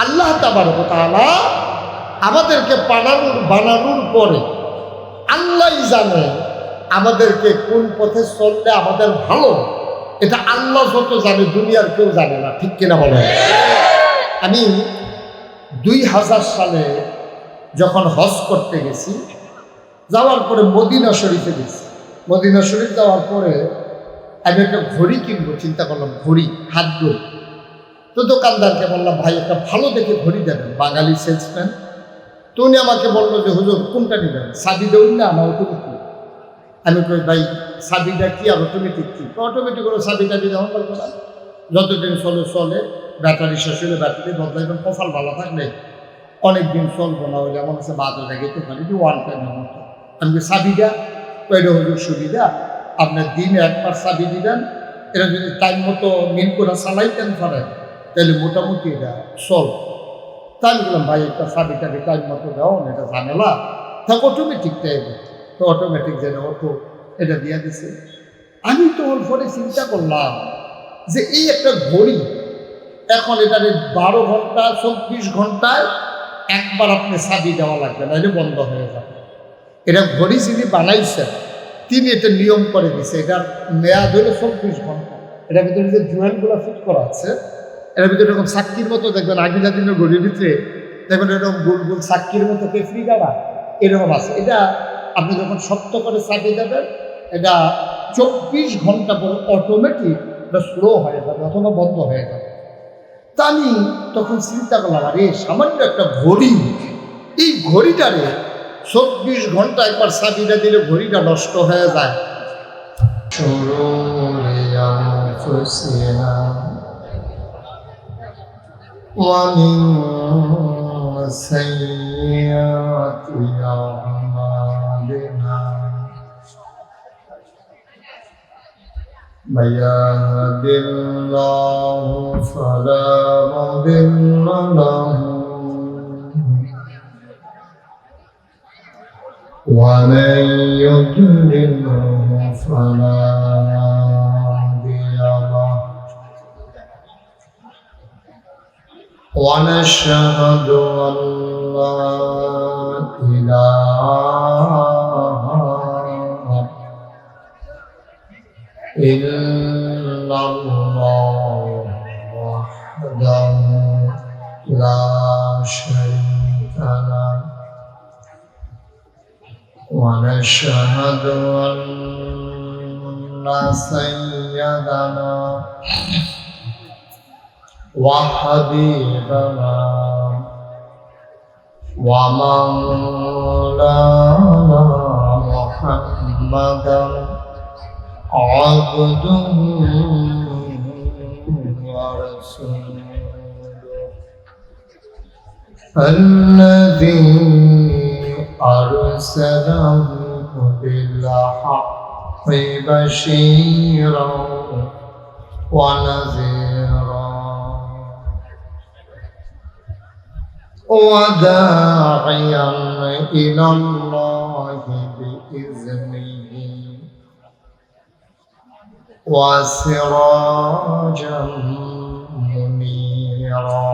আল্লাহ তাবারক ওয়া তাআলা আমাদেরকে বানানোর পরে আল্লাহই জানে আমাদেরকে কোন পথে চললে আমাদের ভালো। এটা আল্লাহ যত জানে, দুনিয়ার কেউ জানে না, ঠিক কিনা বলেন? আমি 2000 সালে যখন হজ করতে গেছি, যাওয়ার পরে মদিনা শরীফে গেছি। মদিনা শরীফ যাওয়ার পরে আমি একটা ঘড়ি কিনবো চিন্তা করলাম, ঘড়ি, হাত ঘড়ি। তো দোকানদারকে বললাম, ভাই একটা ভালো দেখে ঘড়ি দেবেন, বাঙালি সেলসম্যান। তো উনি আমাকে বললো যে হুজুর কোনটা নেবেন, সাবি দেউন না আমার অটোমেটিক? আমি কই ভাই সাবিটা কি আর অটোমেটিক কি? অটোমেটিক করে সাবি টাবি দেওয়া লাগবে না, যতদিন চলে চলে, ব্যাটারি শেষ হলে ব্যাটারি বদলাইবেন, কপাল ভালো থাকলে অনেক দিন চলবো, না হলে এমন হচ্ছে বাদ হয়ে যেতে পারি, ওয়ান টাইমের মতো। আমি সাবিটা ওইটা হুজুর সুবিধা, আপনার দিনে একবার সাবি দিবেন, এটা যদি টাইম মতো মিল করে চালাইতেন পারেন তাহলে মোটামুটি এটা চল। তাই আমি বললাম ভাই একটা সাবি টাবি টাইম মতো দাও না, এটা ঝামেলা থাক, অটোমেটিক টাইমে। তো অটোমেটিক যেটা অটো, এটা দিয়ে দিছে। আমি তো ওর পরে চিন্তা করলাম যে এই একটা ঘড়ি, এখন এটা 12 ঘন্টা 24 ঘন্টায় একবার আপনি চাবি দেওয়া লাগবে, নাহলে বন্ধ হয়ে যাবে। এটা ঘড়ি যিনি বানাইছেন তিনি এটা নিয়ম করে দিছে, এটার মেয়াদ হলো 24 ঘন্টা। এটার ভিতরে যে জুয়েলগুলো ফিট করা আছে, এটার ভিতরে এরকম সাক্ষীর মতো দেখবেন, আগিলা দিনের ঘড়ির ভিতরে দেখবেন এরকম গোল গোল সাক্ষীর মতো কেফরি গাড়া এরকম আছে। এটা আপনি যখন শক্ত করে চাবি দেবেন, এটা 24 ঘন্টা পরে অটোমেটিক এটা স্লো হয়ে যাবে অথবা বন্ধ হয়ে যাবে। তা আমি তখন চিন্তা করলাম, আরে সামান্য একটা ঘড়ি, এই ঘড়িটারে 24 ঘন্টা একবার চাবিটা দিলে ঘড়িটা নষ্ট হয়ে যায়। ومن سيئات أعمالنا من يهد الله فلا مضل له ومن يضلل فلا هادي له ونشهد أن لا إله إلا الله وحده لا شريك له ونشهد أن سيدنا وحبيبنا ومولانا محمدا عبده ورسوله الذي أرسله بالحق بشيرا ونذيرا وداعيا إلى الله بإذنه وسراجا منيرا.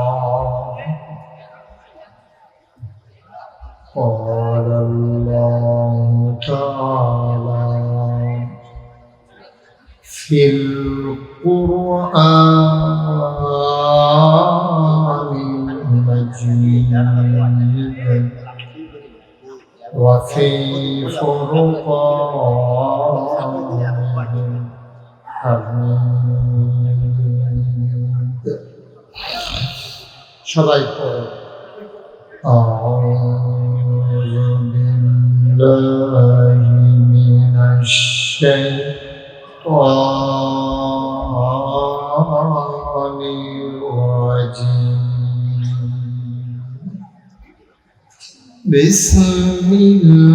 قال الله تعالى في القرآن المجيد وفي فرقان حميد. সবাই পড়ো أعوذ بالله من الشيطان الرجيم. بسم الله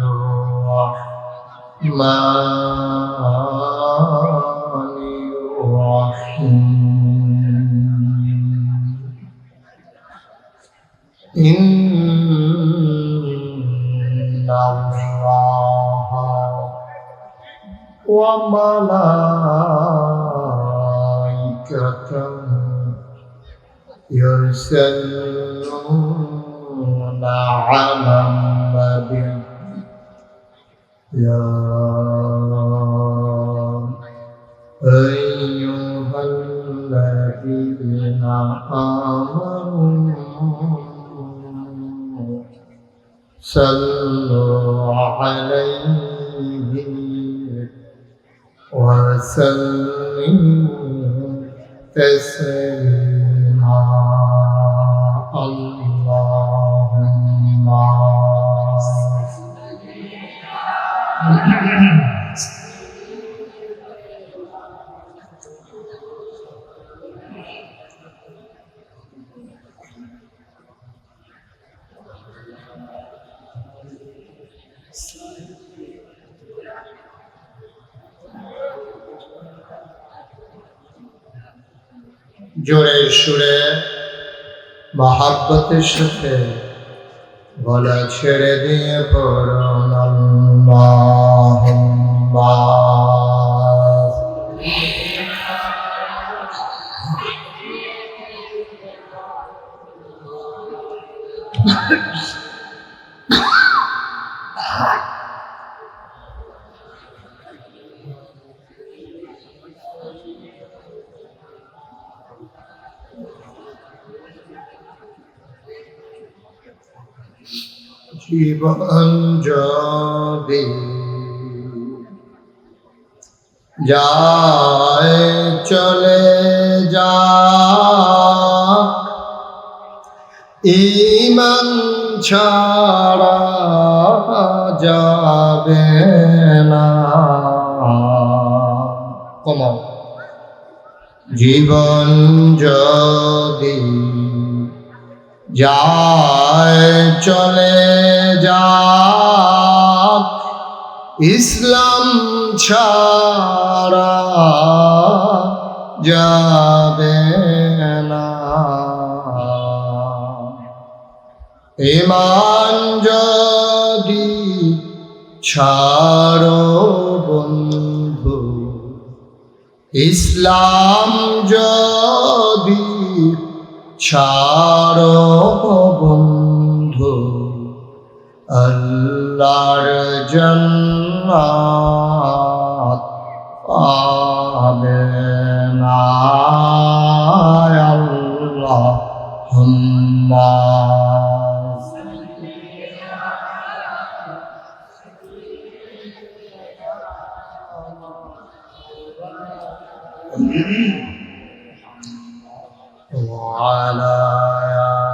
الرحمن الرحيم. إن الله وملائكته يصلون على النبي يا أيها الذين آمنوا صلوا عليه وسلموا تسليما اللهم জোরে সুরে মহাব্বতের সাথে গলা ছেড়ে দিয়ে পড়ুন আল্লাহুম্মা জীবন যদি যায় চলে যা ঈমান ছাড়া যাবে না কমাও জীবন যদি যায় চলে যাক ইসলাম ছাড়া যাবে না ঈমান যদি ছাড়ো বন্ধু ইসলাম যদি ছাড়ো বন্ধু আল্লাহর জান্নাত পাবে না আল্লাহুম্মা وعلى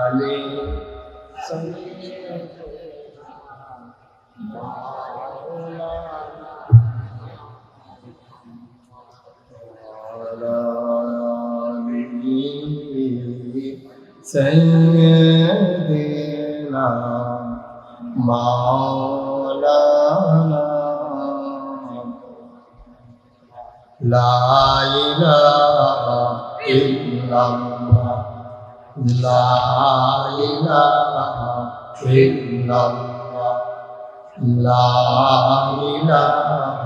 آله سيدنا مولانا لا إله إلا الله لا إله إلا الله لا إله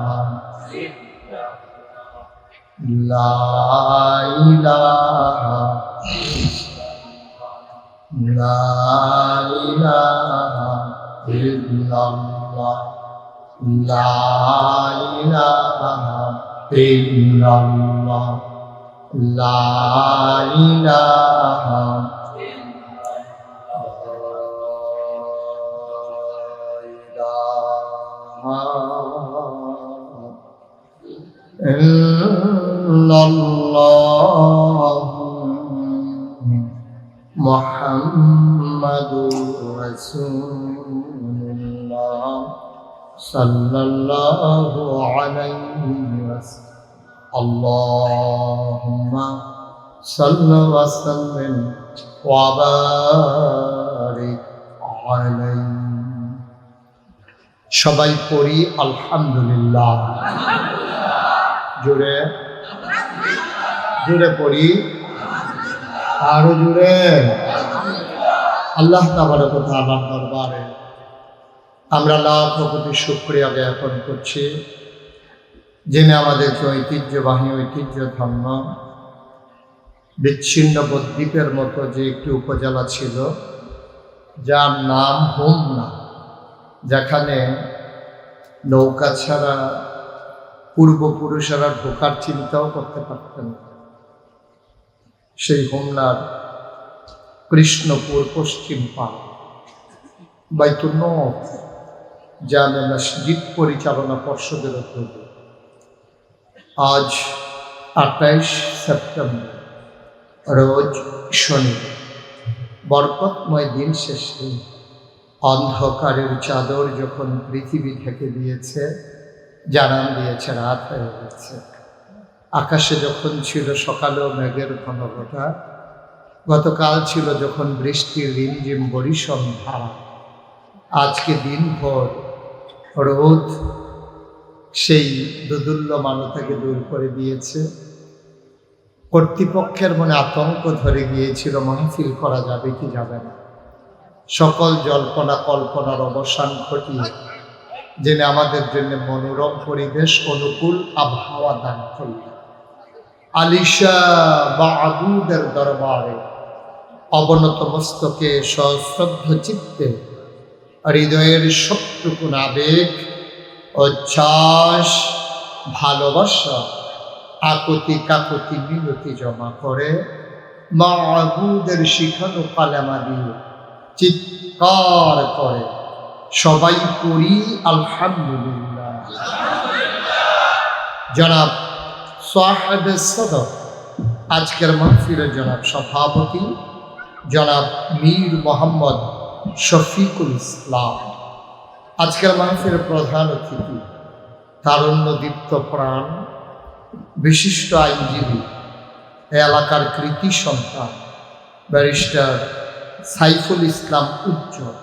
لا إله لا إله إلا الله لا إله إلا الله لا إله إلا الله محمد رسول الله صلى الله عليه وسلم اللهم صل وسلم وبارك عليه সবাই পড়ি আলহামদুলিল্লাহ জোরে জোরে পড়ি আরো জোরে আল্লাহ তাবারক ওয়া তাআলার দরবারে আমরা লাখ কোটি শুকরিয়া জ্ঞাপন করছি যিনি আমাদেরকে ঐতিহ্যবাহী ঐতিহ্য ধর্ম বিচ্ছিন্ন বদ্বীপের মতো যে একটি উপজেলা ছিল, যার নাম হোমনা, যেখানে নৌকা ছাড়া পূর্বপুরুষেরা ঢোকার চিন্তাও করতে পারতেন না। সেই হোমনার কৃষ্ণপুর পশ্চিম পাড় বাইতুল নূর জামে মসজিদ পরিচালনা পর্ষদের উদ্যোগে আজ 28 সেপ্টেম্বর রোজ শনিবার বরকতময় দিন শেষে অন্ধকারের চাদর যখন পৃথিবী ঢেকে দিয়েছে, জানান দিয়েছে রাত হয়ে গেছে। আকাশে যখন ছিল সকালেও মেঘের ঘনঘটা, গতকাল ছিল যখন বৃষ্টির রিমঝিম বরিশন ধারা, আজকে দিনভর রোদ সেই দোদুল্যমানতাকে দূর করে দিয়েছে। কর্তৃপক্ষের মনে আতঙ্ক ধরে গিয়েছিল, মাহফিল করা যাবে কি যাবে না। সকল জল্পনা কল্পনার অবসান ঘটিয়ে যিনি আমাদের জন্য মনোরম পরিবেশ, অনুকূল আবহাওয়া দান করলেন, আলিশা বা আবুদের দরবারে অবনত মস্তকে সশ্রদ্ধ চিত্তে হৃদয়ের সবটুকুন আবেগ, উচ্ছ্বাস, ভালোবাসা, আকুতি কাকুতি মিনতি জমা করে মাবুদের শিখানো কালেমা দিয়ে চিৎকার করে সবাই পড়ি আলহামদুলিল্লাহ। জনাব সাহেবে সদর, আজকের মাহফিলের জনাব সভাপতি জনাব মীর মোহাম্মদ শফিকুল ইসলাম, আজকের মাহফিলের প্রধান অতিথি তারুণ্যদীপ্ত প্রাণ বিশিষ্ট আইনজীবী, এলাকার কৃতি সন্তান ব্যারিস্টার সাইফুল ইসলাম উজ্জ্বল,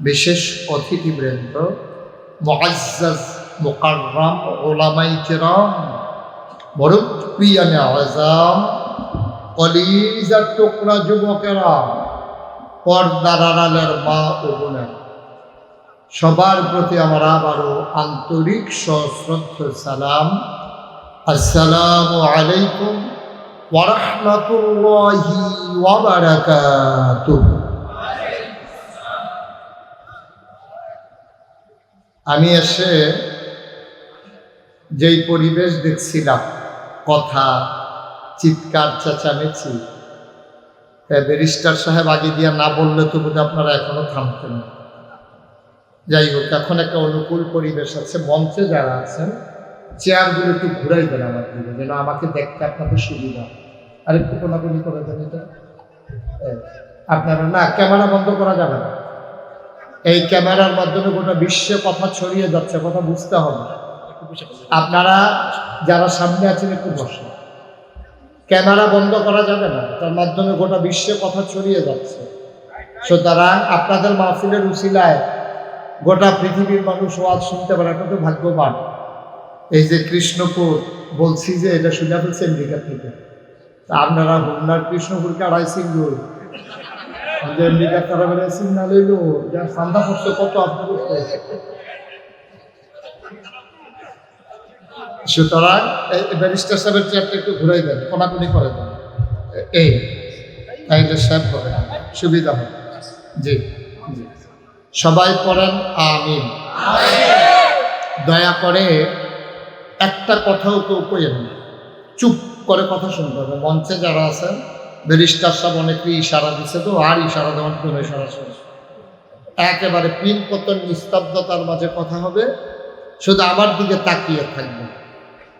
বিশেষ অতিথিবৃন্দ, মুআজ্জাজ মুকাররম উলামায়ে কেরাম, মুরব্বিয়ানে আযম, কলিজার টুকরা যুবকেরা, পর্দার আড়ালের মা ও বোনেরা, সবার প্রতি আমার আবারও আন্তরিক সশ্রদ্ধ সালাম। আসসালামু আলাইকুম ওয়া রাহমাতুল্লাহি ওয়া বারাকাতুহু। আমি এসে যেই পরিবেশ দেখছিলাম, কথা, চিৎকার, চেঁচামেচি, ব্যারিস্টার সাহেব আগে দিয়া না বললে তো বোধহয় আপনারা এখনো থামতেন না। যাই হোক, এখন একটা অনুকূল পরিবেশ আছে। মঞ্চে যারা আছেন চেয়ারগুলো একটু ঘুরাই দেন আমার দিকে, যেন আমাকে দেখতে আপনাদের সুবিধা। আর একটু কোনাকুনি করে দেন এটা। আপনারা না, ক্যামেরা বন্ধ করা যাবে না। এই ক্যামেরার মাধ্যমে গোটা বিশ্বে কথা ছড়িয়ে যাচ্ছে, কথা বুঝতে হবে। আপনারা যারা সামনে আছেন একটু বসেন, ক্যামেরা বন্ধ করা যাবে না, তার মাধ্যমে গোটা বিশ্বে কথা ছড়িয়ে যাচ্ছে। সুতরাং আপনাদের মাহফিলের উসিলায় গোটা পৃথিবীর মানুষ ওয়াজ শুনতে পারে, আপনার তো ভাগ্যবান। এই যে কৃষ্ণপুর বলছি যে এটা শুনে ফেলছে আমেরিকা থেকে, আপনারা হোমনার কৃষ্ণপুরকে আড়াইশিং রোড আমেরিকা তারা বেড়াইছেন না লইল, যার সান্দা করছে কত আপনার। সুতরাং এই ব্যারিস্টার সাহেবের চেয়ারটা একটু ঘুরাই দেন, কোনাকুনি করে দেন, এই তাইলে সাহেব করে সুবিধা হবে। জি জি, সবাই পড়েন আমিন। দয়া করে একটা কথাও কেউ কইেন না, চুপ করে কথা শুনতে হবে। মঞ্চে যারা আছেন ব্যারিস্টার সাহেব অনেকেই ইশারা দিচ্ছে, তো আর ইশারা দেওয়ার কোনো ইশারা শেষ, একেবারে পিন পতন নিস্তব্ধতার মাঝে কথা হবে, শুধু আমার দিকে তাকিয়ে থাকবে।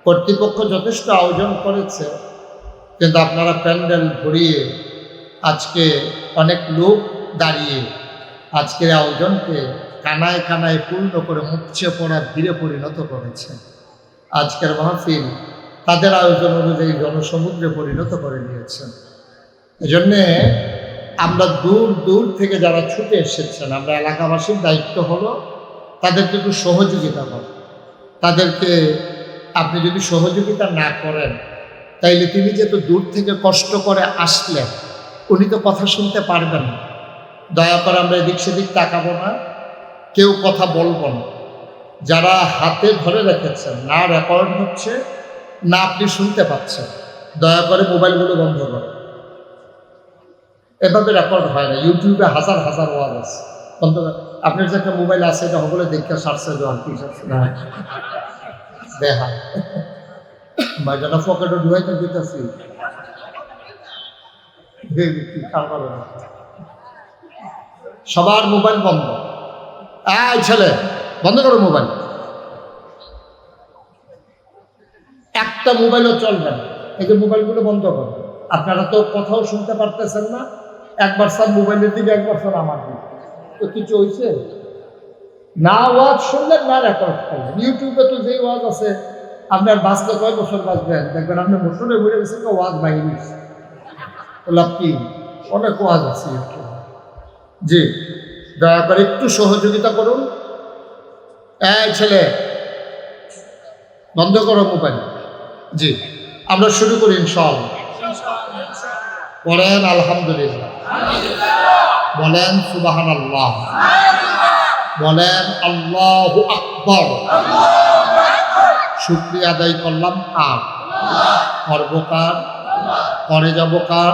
কর্তৃপক্ষ যথেষ্ট আয়োজন করেছে, কিন্তু আপনারা প্যান্ডেল ঘুরিয়ে আজকে অনেক লোক দাঁড়িয়ে আজকের আয়োজনকে কানায় কানায় পূর্ণ করে মুচ্ছে পড়া ভিড়ে পরিণত করেছে। আজকের মাহফিল তাদের আয়োজন অনুযায়ী জনসমুদ্রে পরিণত করে নিয়েছেন। এজন্যে আমরা দূর দূর থেকে যারা ছুটে এসেছেন, আমরা এলাকাবাসীর দায়িত্ব হলো তাদেরকে একটু সহযোগিতা করা। তাদেরকে আপনি যদি সহযোগিতা না করেন, তাইলে তিনি যেহেতু দূর থেকে কষ্ট করে আসলেন, উনি তো কথা শুনতে পারবেন না। দয়া করে আমরা এদিক সেদিক তাকাবো না, কেউ কথা বলবো না। যারা হাতে ধরে রেখেছেন, না রেকর্ড হচ্ছে না আপনি শুনতে পাচ্ছেন, দয়া করে মোবাইলগুলো বন্ধ করেন। এভাবে রেকর্ড হয় না। ইউটিউবে হাজার হাজার ওয়াজ আছে। অন্তত আপনার যে একটা মোবাইল আছে এটা সকলে দেখে সারছে দেওয়ার কি সারছে না দেখা মাইটাটা পকেটে ঢুকাইতে দিতেছি সবার মোবাইল বন্ধ। এই ছেলে বন্ধ করো মোবাইল, একটা মোবাইলও চলবে না। এই যে মোবাইলগুলো বন্ধ করো। আপনারা তো কথাও শুনতে পারতেছেন না, একবার স্যার মোবাইলের দিকে, একবার স্যার আমার দিকে, তো কিছু হয়েছে না। ওয়াজ শুনলেন না রেকর্ড করলেন। ইউটিউবে তো যেই ওয়াজ আছে, আপনার বাঁচলে কয় বছর বাঁচবেন, দেখবেন আপনি মোটরে ঘুরে গেছেন তো ওয়াজ বাহিনী লাভ কি, অনেক ওয়াজ আছে ইউটিউবে। জি, দয়া করে একটু সহযোগিতা করুন। এই ছেলে বন্ধ করো মোবাইল। জি, আমরা শুরু করি ইনশাআল্লাহ। বলেন আলহামদুলিল্লাহ, বলেন সুবহানাল্লাহ, বলেন আল্লাহু আকবার। শুকরিয়া আদায় করলাম কার? করবকার, করে যাব কার?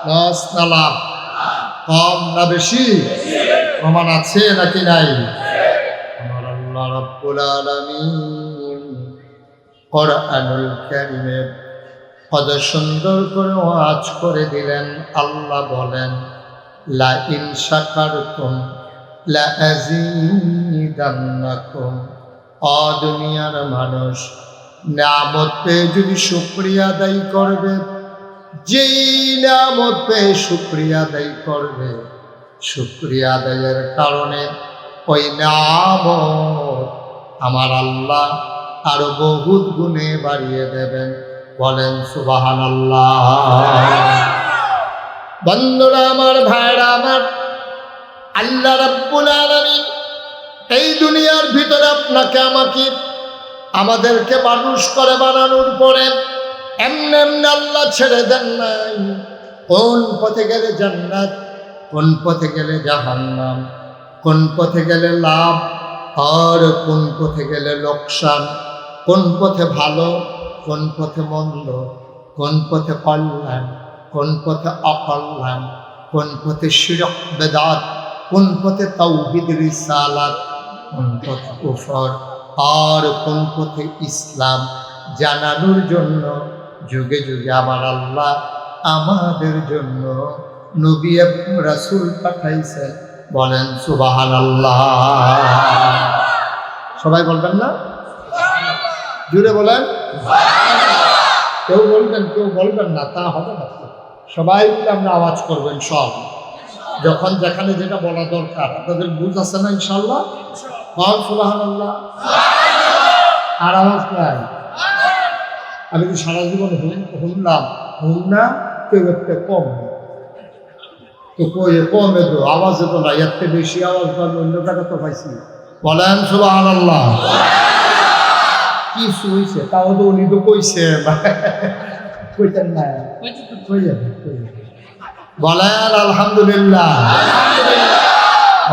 লস না লাভ, কম না বেশি? প্রমাণ আছে নাকি নাই? আমার আল্লাহ রাব্বুল আলামিন কোরআনুল কারীমে কত সুন্দর করে ওয়াজ করে দিলেন। আল্লাহ বলেন লা ইন শাকারতুম লা আযীদান্নাকুম। ও দুনিয়ার মানুষ, নিয়ামত পেয়ে যদি শুকরিয়া আদায় করবে, যেই নিয়ামত পেয়ে শুকরিয়া আদায় করবে, শুকরিয়া আদায়ের কারণে ওই নিয়ামত আমার আল্লাহ আরো বহুত গুণে বাড়িয়ে দেবেন। বলেন সুবহানাল্লাহ। বন্ধুরা আমার, ভাইরা আমার, আল্লাহ রাব্বুল আলামিন এই দুনিয়ার ভিতরে আপনাকে আমাকে আমাদেরকে মানুষ করে বানানোর পরে এমনি এমনি আল্লাহ ছেড়ে দেন নাই। কোন পথে গেলে জান্নাত, কোন পথে গেলে জাহান্নাম, কোন পথে গেলে লাভ আর কোন পথে গেলে লোকসান, কোন পথে ভালো, কোন পথে মন্দ, কোন পথে কল্যাণ, কোন পথে অকল্যাণ, কোন পথে শিরক বেদাত, কোন পথে তাওহীদ রিসালাত, কোন পথে কুফর আর কোন পথে ইসলাম জানানোর জন্য যুগে যুগে আমার আল্লাহ আমাদের জন্য নবী এবং রাসূল পাঠাইছেন। বলেন সুবহানাল্লাহ। সবাই বলবেন না? জুড়ে বলেন। কেউ বলবেন, কেউ বলবেন না, তা হবে না। সবাই মিলে আমরা আওয়াজ করবেন সব, যখন যেখানে যেটা বলা দরকার। আপনাদের বুঝ আছে না ইনশাআল্লাহ? বল সুবহানাল্লাহ। আর আওয়াজ নাই। আমি তো সারা জীবন শুনলাম, হুম না কেউ একটা কম, তো কমে তো আওয়াজে তো না, এর থেকে বেশি আওয়াজ পাবে অন্য টাকা তো পাইছি। বলেন সুবহানাল্লাহ। কি হইছে তাও তো উনি তো কইছে, কইতেন না, কই যাবে। বলেন আলহামদুলিল্লাহ,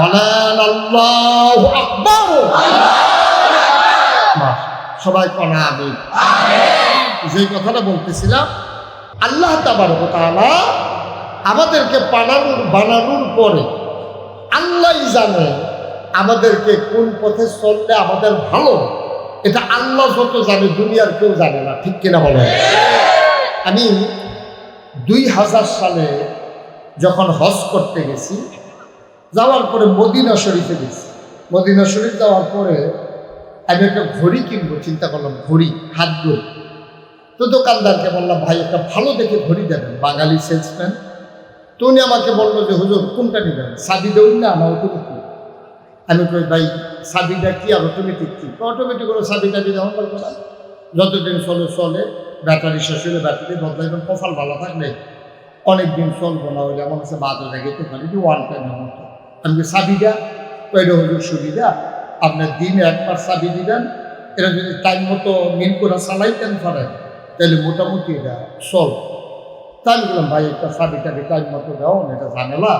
বলেন আল্লাহু আকবার। সবাই কোন আমিন। যে কথাটা বলতেছিলাম, আল্লাহ তাবারক ওয়া তাআলা আমাদেরকে বানানোর পরে আল্লাহই জানে আমাদেরকে কোন পথে চললে আমাদের ভালো। এটা আল্লাহ যত জানে, দুনিয়ার কেউ জানে না। ঠিক কিনা বলেন? আমি 2000 সালে যখন হজ করতে গেছি, যাওয়ার পরে মদিনা শরীফে গেছি। মদিনা শরীফ যাওয়ার পরে আমি একটা ঘড়ি কিনবো চিন্তা করলাম, ঘড়ি, হাত ঘড়ি। তো দোকানদারকে বললাম, ভাই একটা ভালো দেখে ঘড়ি দেবেন, বাঙালি সেলসম্যান। তো উনি আমাকে বললো যে হুজুর কোনটা নেবেন, সাবি দেউন না অটোমেটিক? আমি কই ভাই সাবিটা কি আর অটোমেটিক কি? অটোমেটিক করে সাবিটা দিয়ে যেমন করবো না, যতদিন চলে চলে, ব্যাটারি শেষ হলে ব্যাটারি বদলাইবেন, কপাল ভালো থাকলে অনেক দিন চলবো না। হইলে আমার কাছে বাদ হয়ে গেতে পারি যে ওয়ান টাইমের মতো। আমি সাবিটা ওইটা হুজুর সুবিধা, আপনার দিনে একবার সাবি দিবেন, এটা যদি টাইম মতো মিল করে চালাইতেন পারেন তাহলে মোটামুটি এটা চল। তাই বললাম ভাই একটা সাবিটাকে টাইম মতো দাও না, এটা ঝামেলা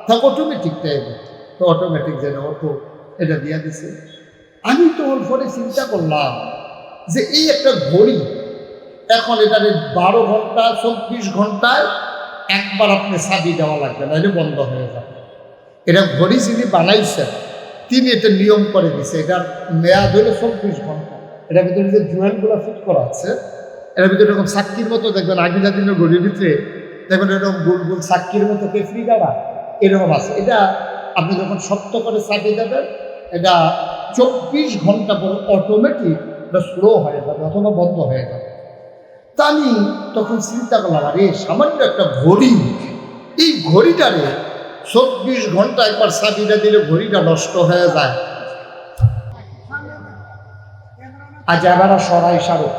থাক, অটোমেটিক টাইমে। তো অটোমেটিক যেন অটো এটা দিয়ে দিছে। আমি তো ওর পরে চিন্তা করলাম যে এই একটা ঘড়ি, এখন এটা 12 ঘন্টা 24 ঘন্টায় একবার আপনি চাবি দেওয়া লাগবে না, এটা বন্ধ হয়ে যাবে। এটা ঘড়ি যিনি বানাইছেন তিনি এটা নিয়ম করে দিছে। এটার মেয়াদ হলো 24 ঘন্টা। এটার ভিতরে যে জুয়েলগুলো ফিট করা আছে, এটার ভিতরে এরকম চাক্কির মতো দেখবেন, আগিনা দিনের ঘড়ির ভিতরে দেখবেন এরকম গোল গোল চাক্কির মতো কেফরি গাড়া এরকম আছে। এটা আপনি যখন শক্ত করে চাবি দেবেন, এটা 24 ঘন্টা পর অটোমেটিক এটা স্লো হয়ে যাবে অথবা বন্ধ হয়ে যাবে। তা আমি তখন চিন্তা করলাম, আরে সামান্য একটা ঘড়ি, এই ঘড়িটারে 24 ঘন্টা একবার চাবিটা দিলে ঘড়িটা নষ্ট হয়ে যায়। আজ এবার সরাই সারো,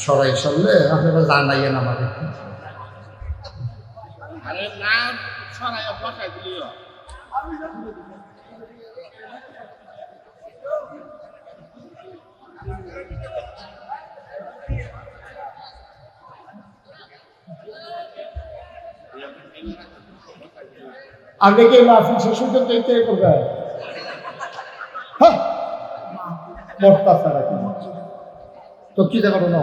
সরাই সারলে আপনারা জানাইয়েন আমাদের। আপনি কি মাহফিল শেষ পর্যন্ত এইটাই করবেন? হ্যাঁ, মর্তা ছাড়া কি তো চিন্তা করো না।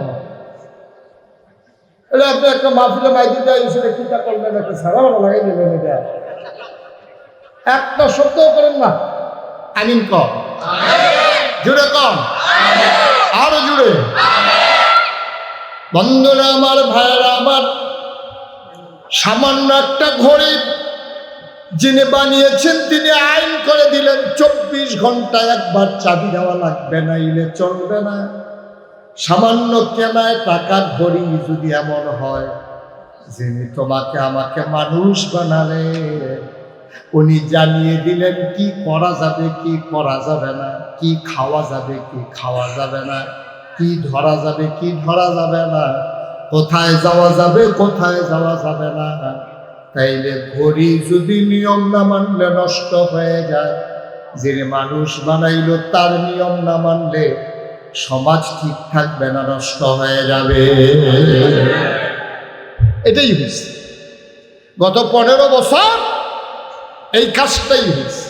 এটা আপনি একটা মাহফিলে মাইকে দেয় সেটা চিন্তা করবেন, একটা ছাড়া ভালো লাগাই দেবেন। এটা একটা শব্দও করেন না। আমিন কম, জুড়ে কম, আরো জুড়ে। বন্ধুরা আমার, ভাইয়েরা আমার, সামান্য একটা ঘড়ি যিনি বানিয়েছেন তিনি আইন করে দিলেন 24 ঘন্টা একবার চাবি দেওয়া লাগবে না, ইলে চলবে না। সামান্য কেনায় টাকার ঘড়ি যদি এমন হয়, যিনি তোমাকে আমাকে মানুষ বানালে উনি জানিয়ে দিলেন কি করা যাবে কি করা যাবে না, কি খাওয়া যাবে কি খাওয়া যাবে না, কি ধরা যাবে কি ধরা যাবে না, কোথায় যাওয়া যাবে কোথায় যাওয়া যাবে না। তাইলে ঘড়ি যদি নিয়ম না মানলে নষ্ট হয়ে যায়, যিনি মানুষ বানাইল তার নিয়ম না মানলে সমাজ ঠিক থাকবে না, নষ্ট হয়ে যাবে। এটাই হয়েছে গত 15 বছর, এই কাজটাই হয়েছে।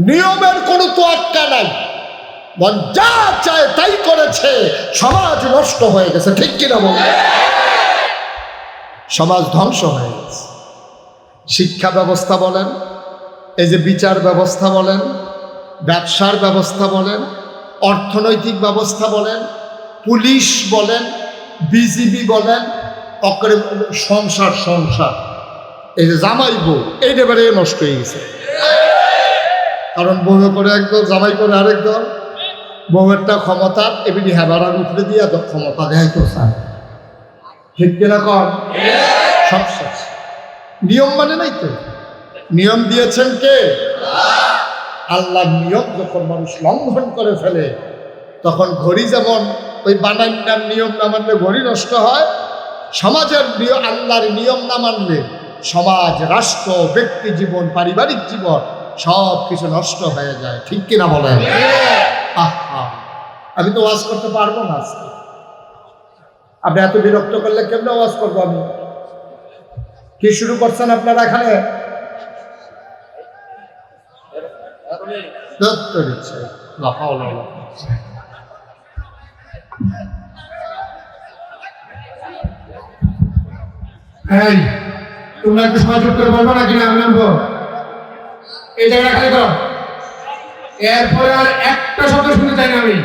নিয়মের কোনো তোয়াক্কা নাই, মন যা চায় তাই করেছে, সমাজ নষ্ট হয়ে গেছে। ঠিক কিনা বলুন? সমাজ ধ্বংস হয়ে গেছে। শিক্ষা ব্যবস্থা বলেন, এই যে বিচার ব্যবস্থা বলেন, ব্যবসার ব্যবস্থা বলেন, অর্থনৈতিক ব্যবস্থা বলেন, পুলিশ বলেন, বিজিবি বলেন, অকরে সংসার, এই যে জামাই বউ, এই ব্যাপারে নষ্ট হয়ে গেছে। কারণ বউ করে একদল, জামাই করে আরেক দল। বউয়েরটা ক্ষমতা এমনি হেবারার উপরে দিয়ে ক্ষমতা দেয় তো স্যার। ঠিক কিনা কর? সব শেষ। নিয়ম মানে নাই তো। নিয়ম দিয়েছেন কে? আল্লাহ। নিয়ম যখন মানুষ লঙ্ঘন করে ফেলে, তখন ঘড়ি যেমন ওই বানান্নার নিয়ম না মানলে ঘড়ি নষ্ট হয়, সমাজের আল্লাহর নিয়ম না মানলে সমাজ, রাষ্ট্র, ব্যক্তি জীবন, পারিবারিক জীবন সব কিছু নষ্ট হয়ে যায়। ঠিক কিনা বলেন? আহা, আমি তো ওয়াজ করতে পারবো না আজকে। আপনি এত বিরক্ত করলে কেমনে ওয়াজ করবো আমি? কি শুরু করছেন আপনারা এখানে? তোমরা একটু সহযোগ করে বলবো না কিনা? আমি বলবো এই জায়গাটা খালি করো। এরপরে আর একটা শব্দ শুনতে চাই না আমি,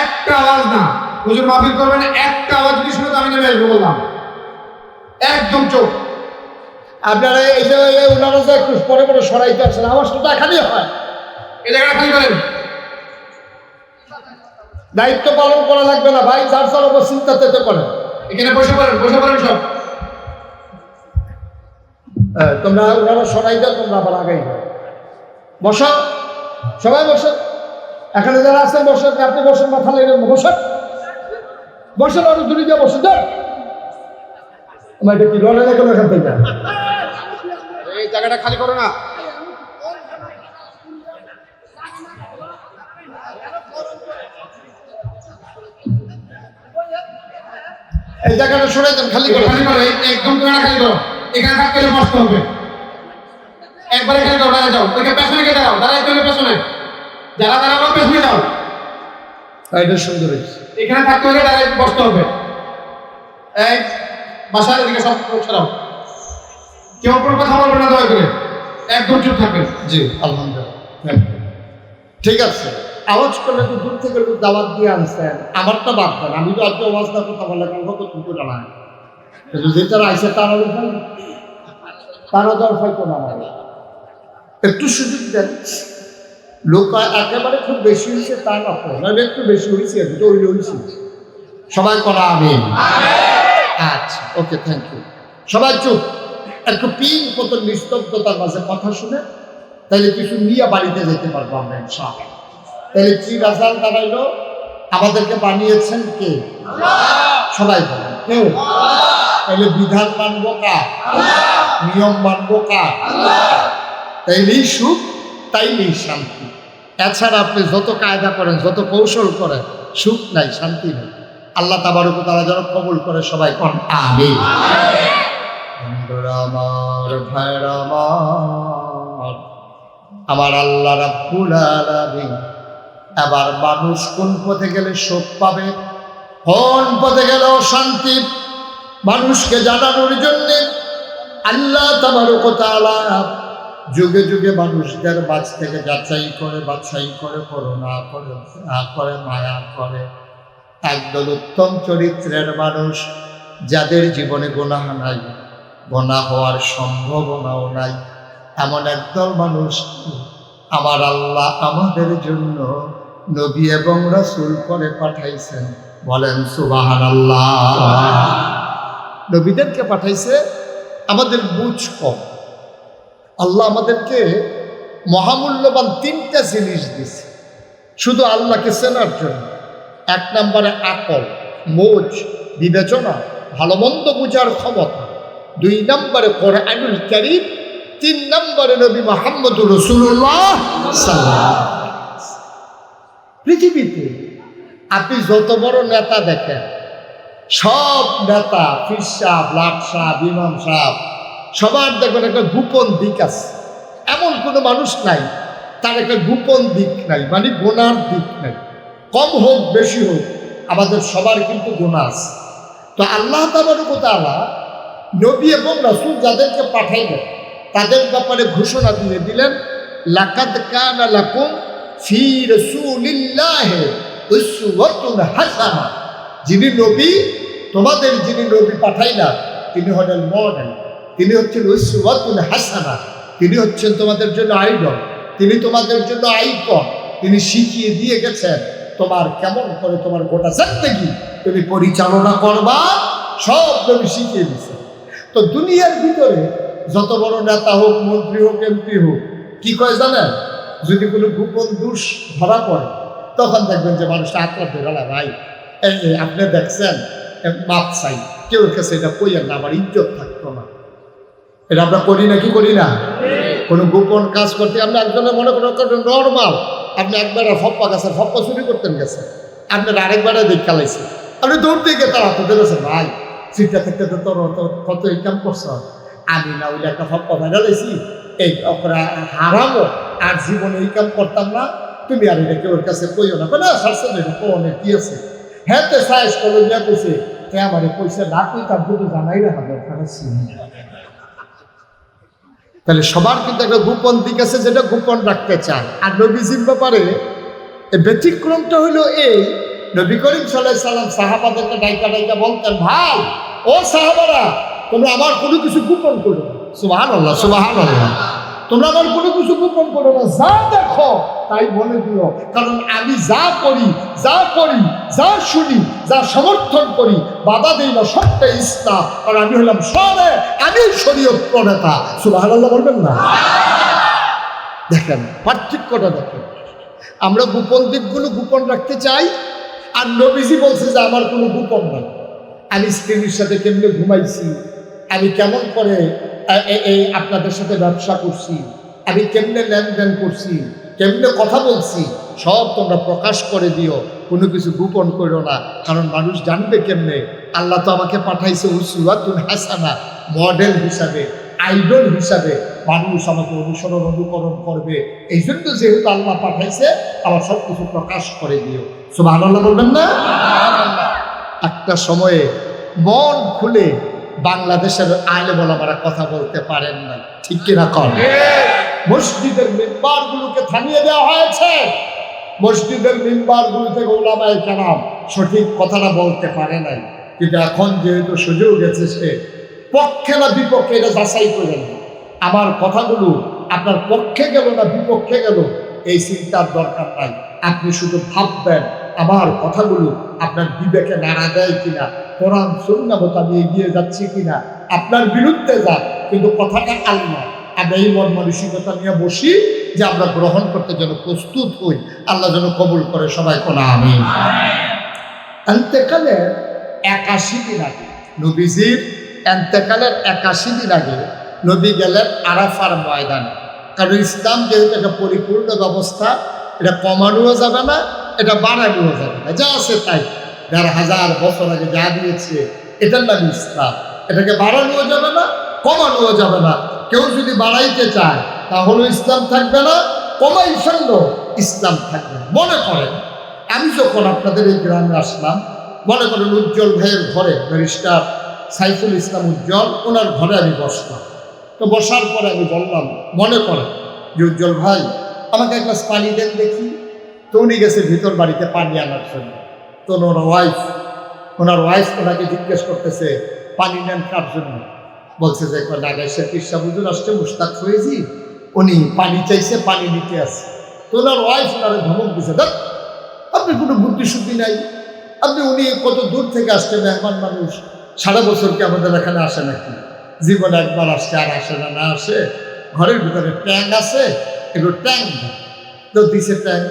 একটা আওয়াজ না। হুজুর মাহফিল করবেন, একটা আওয়াজ যদি শুনে তো আমি নেমে আসবো বললাম। একদম চোখ। আপনারা এই যে ওনারা যে একটু পরে পরে সরাইতে আসছেন, আওয়াজটা তো এখানেই হয়। এই জায়গাটা খালি করেন। দায়িত্ব পালন করা লাগবে না ভাই, যার যার উপর চিন্তা তেতে করেন। এখানে বসে পড়েন সব। তোমরা ওনারা সরাই দাও, তোমরা আবার আগাই দাও। বসো, সবাই বসো। এখানে যারা আছেন বসে, আপনি বসেন, মাথা লেগে বসেন, বসেন, আরো দূরে দিয়ে বসে যান। আমার এটা কি লড়ে না কেন এখান থেকে? এই জায়গাটা খালি করো না। এই জায়গাটা সরাই দেন, খালি করো। একদম খালি করো। এখানে থাকতে হলে বসতে হবে। একবার এখানে যাও, দাঁড়া যাও। ওইটা পেছনে গিয়ে দাঁড়াও, দাঁড়াইতে হলে পেছনে। যারা দাঁড়াবো পেছনে যাও। এটা সুন্দর হয়েছে। এখানে থাকতে হলে দাঁড়াই বসতে হবে। এই বাসার এদিকে সব ছাড়াও, কেউ কোনো কথা বলবে না, দয়া করে একদম চুপ থাকবেন। জি আলহামদুলিল্লাহ, ঠিক আছে। আওয়াজ করলে তো দূর থেকে লোক দাওয়াত দিয়ে আনছেন, আমারটা বাদ দেন। আমি তো আজকে আওয়াজ না কথা বলে কত কিন্তু জানাই, যেটারা আইসে তারা দর ফাইতো না, একটু সুযোগ দেন। লোক একেবারে খুব বেশি হয়েছে তা না, নইলে একটু বেশি হয়েছে, দুটো হয়েছে। সবাই করা আমিন। আচ্ছা, ওকে, থ্যাংক ইউ। সবাই চুপ, একটু পিন কত নিস্তব্ধতার মাঝে কথা শুনে, তাহলে কিছু নিয়ে বাড়িতে যেতে পারবো আমরা ইনশাআল্লাহ। তাহলে কি রেজাল্ট দাঁড়াইলো? আমাদেরকে বানিয়েছেন কে? সবাই বলেন কে? তাহলে বিধান মানবো কার? নিয়ম মানবো কার? তাইলেই সুখ, তাইলেই শান্তি। এছাড়া আপনি যত কায়দা করেন, যত কৌশল করেন, সুখ নাই, শান্তি নেই। আল্লাহ তাবারক ওয়া তাআলা যেন কবুল করে, সবাই কোন আমিন। বন্ধুরা আমার, ভাইরা আমার, আমার আল্লাহ রাব্বুল আলামিন এবার মানুষ কোন পথে গেলে সুখ পাবে, কোন পথে গেলে শান্তি, মানুষকে জানানোর জন্য আল্লাহ তাবারক ওয়া তাআলা যুগে যুগে মানুষদের মাঝ থেকে যাচাই করে, বাছাই করে, করুণা করে, করে, মায়া করে একদল উত্তম চরিত্রের মানুষ, যাদের জীবনে গুনাহ নাই, গুনাহ হওয়ার সম্ভাবনাও নাই, এমন একদল মানুষ আমার আল্লাহ আমাদের জন্য নবী এবং রাসূল করে পাঠাইছেন। বলেন সুবহানাল্লাহ। নবীদেরকে পাঠাইছে, আমাদের বুঝ কম। আল্লাহ আমাদেরকে মহামূল্যবান তিনটা জিনিস দিছে শুধু আল্লাহকে চেনার জন্য। এক নম্বরে আকল, মোজ, বিবেচনা, ভালো মন্দ বুঝার ক্ষমতা। দুই নম্বরে কোরআনুল কারীম। তিন নম্বরে নবী মুহাম্মদুর রাসূলুল্লাহ সাল্লাল্লাহু আলাইহি ওয়াসাল্লাম। পৃথিবীতে আপনি যত বড় নেতা দেখেন, সব নেতা, পীর সাহেব, লাট সাহেব, ইমাম সাহেব, সবার দেখবেন একটা গোপন দিক আছে। এমন কোনো মানুষ নাই তার একটা গোপন দিক নাই, মানে গুনার দিক নাই। কম হোক বেশি হোক, আমাদের সবার কিন্তু গুনাহ আছে। তো আল্লাহ তাবারক ওয়া তাআলা নবী এবং রাসূল যাদেরকে পাঠাইলেন, তাদের ব্যাপারে ঘোষণা দিয়ে দিলেন, লাকাদ কানা লাকুম ফি রাসূলিল্লাহি উসওয়াতুন হাসানাহ। যিনি নবী, তোমাদের যিনি নবী পাঠাইলেন, তিনি হলেন মডেল, তিনি হচ্ছেন উসওয়াতুন হাসানাহ, তিনি হচ্ছেন তোমাদের জন্য আইডল, তিনি তোমাদের জন্য আইকন। তিনি শিখিয়ে দিয়ে গেছেন তোমার কেমন করে তোমার গোটা জিন্দেগি তুমি পরিচালনা করবা, সব নবী শিখিয়ে দিয়েছে। তো দুনিয়ার ভিতরে যত বড় নেতা হোক, মন্ত্রী হোক, এমপি হোক, কি কয় জানেন? যদি কোনো গোপন দোষ ধরা পড়ে, তখন দেখবেন যে মানুষটা আত্মহত্যা গেলা, ভাই এই আপনি দেখছেন, মাপ চাই, কেউ কাছে এটা কইয়েন না, আমার ইজ্জত থাকতো না। এটা আমরা করি না, কি করি না? কোনো গোপন কাজ করতে আপনি একজনের মনে করেন নর্মাল, আপনি একবার ফপ্পা গাছের ফপ্পা চুরি করতেন গেছে, আপনার আরেকবার দেখ খেলাইছে, আপনি দৌড় দিয়ে তারা তো দিয়েছেন, ভাই সিটটা থেকে তো তোর কত ইনকাম করছ, আমি না ওইলে একটা ফপ্পা ভাইরালাইছি, এই ওরা হারামো, আর জীবনে ইনকাম করতাম না, তুমি আর এটা কেউ কাছে কইও না, না সারছে এটা কোনে কি আছে, হ্যাঁ তো সাইজ করলো যা কইছে, তে আমার পয়সা না কইতাম কিন্তু জানাই রাখা দরকার আছে। তাহলে সবার কিন্তু একটা গোপন দিক আছে, যেটা গোপন রাখতে চান। আর নবীজির ব্যাপারে ব্যতিক্রমটা হলো এই, নবী করিম সাল্লাল্লাহু আলাইহি সাল্লাম সাহাবাদেরকে ডাইকা বলতেন, ভাই ও সাহাবারা, তোমরা আমার কোনো কিছু গোপন করো না। সুবহানাল্লাহ, সুবহানাল্লাহ। তোমরা আমার কোনো কিছু গোপন করো না, যা দেখো তাই বলে দিও, কারণ আমি যা করি, যা শুনি, যা সমর্থন করি, বাধা দিই না, সবটা ইসলাম, কারণ আমি হলাম আমি শরীয়ত প্রণেতা। সুবহানাল্লাহ বলবেন না? দেখেন পার্থক্যটা, দেখেন আমরা গোপন দিকগুলো গোপন রাখতে চাই, আর নবীজি বলছে যে আমার কোনো গোপন নাই। আমি স্ত্রীর সাথে কেমনে ঘুমাইছি, আমি কেমন করে এই আপনাদের সাথে ব্যবসা করছি, আমি কেমনে লেনদেন করছি, কেমনে কথা বলছি, সব তোমরা প্রকাশ করে দিও, কোনো কিছু গোপন করো না, কারণ মানুষ জানবে কেমনে? আল্লাহ তো আমাকে পাঠাইছে উসওয়াতুন হাসানাহ, মডেল হিসাবে, আইডল হিসাবে মানুষ আমাকে অনুকরণ করবে। এই জন্য যেহেতু আল্লাহ পাঠাইছে, আমার সব কিছু প্রকাশ করে দিও। সুবহানাল্লাহ বলবেন না? একটা সময়ে মন খুলে বাংলাদেশের আলেম ওলামারা কথা বলতে পারেন না, ঠিক কিনা কর? মসজিদের মিম্বারগুলোকে থামিয়ে দেওয়া হয়েছে। মসজিদের মিম্বারগুলো থেকে ওলামায়ে কেরাম সঠিক কথাটা বলতে পারে নাই, কিন্তু এখন যেহেতু সুযোগ এসেছে, পক্ষে না বিপক্ষে এটা যাচাই করে নিন। আমার কথাগুলো আপনার পক্ষে গেল না বিপক্ষে গেল এই চিন্তার দরকার নাই। আপনি শুধু ভাববেন আমার কথাগুলো আপনার বিবেকে নাড়া দেয় কিনা, কোরআন সুন্নাহ মোতাবেক এগিয়ে যাচ্ছে কিনা। আপনার বিরুদ্ধে যাক, কিন্তু কথাটা আল্লাহ। আমরা এই মন মানসিকতা নিয়ে বসি যে আমরা গ্রহণ করতে যেন প্রস্তুত হই। আল্লাহ যেন কবুল করে, সবাই কোন আমিন। এন্তেকালের 81 দিন আগে, নবীজির এন্তেকালের 81 দিন আগে নবী গেলেন আরাফার ময়দানে। কারণ ইসলাম যেহেতু একটা পরিপূর্ণ ব্যবস্থা, এটা কমানোও যাবে না, এটা বাড়ানোও যাবে না, যা আছে তাই ১,৫০০ বছর আগে যা দিয়েছে এটার নাম ইসলাম। এটাকে বাড়ানোও যাবে না, কমানোও যাবে না। কেউ যদি বাড়াইতে চায় তাহলে ইসলাম থাকবে না, কমাই ফেললো ইসলাম থাকবে না। মনে করেন আমি যখন আপনাদের এই গ্রামে আসলাম, মনে করেন উজ্জ্বল ভাইয়ের ঘরে, ব্যারিস্টার সাইফুল ইসলাম উজ্জ্বল, ওনার ঘরে আমি বসলাম। তো বসার পরে আমি বললাম, মনে করেন যে উজ্জ্বল ভাই আমাকে এক গ্লাস পানি দেন দেখি। তো উনি গেছে ভিতর বাড়িতে পানি আনার জন্য। তো ওনার ওয়াইফ ওনাকে জিজ্ঞেস করতেছে পানি নেন কার জন্য? বলছে যে নাগেশের পিসা হুজুর আসছে, মুশতাক ফয়েজি, উনি পানি চাইছে, পানি নিতে আসছে। তো ওনার ওয়াইফ ওনারে ধমক দিছে, দেখ আপনি কোনো বুদ্ধি শুদ্ধি নাই, আপনি উনি কত দূর থেকে আসছে, মেহমান মানুষ, সারা বছর কি আমাদের এখানে আসে নাকি? জীবনে একবার আসছে, আর আসে না, না আসে। ঘরের ভিতরে ট্যাঙ্ক আছে, এগুলো ট্যাঙ্ক তো দিছে ট্যাঙ্ক।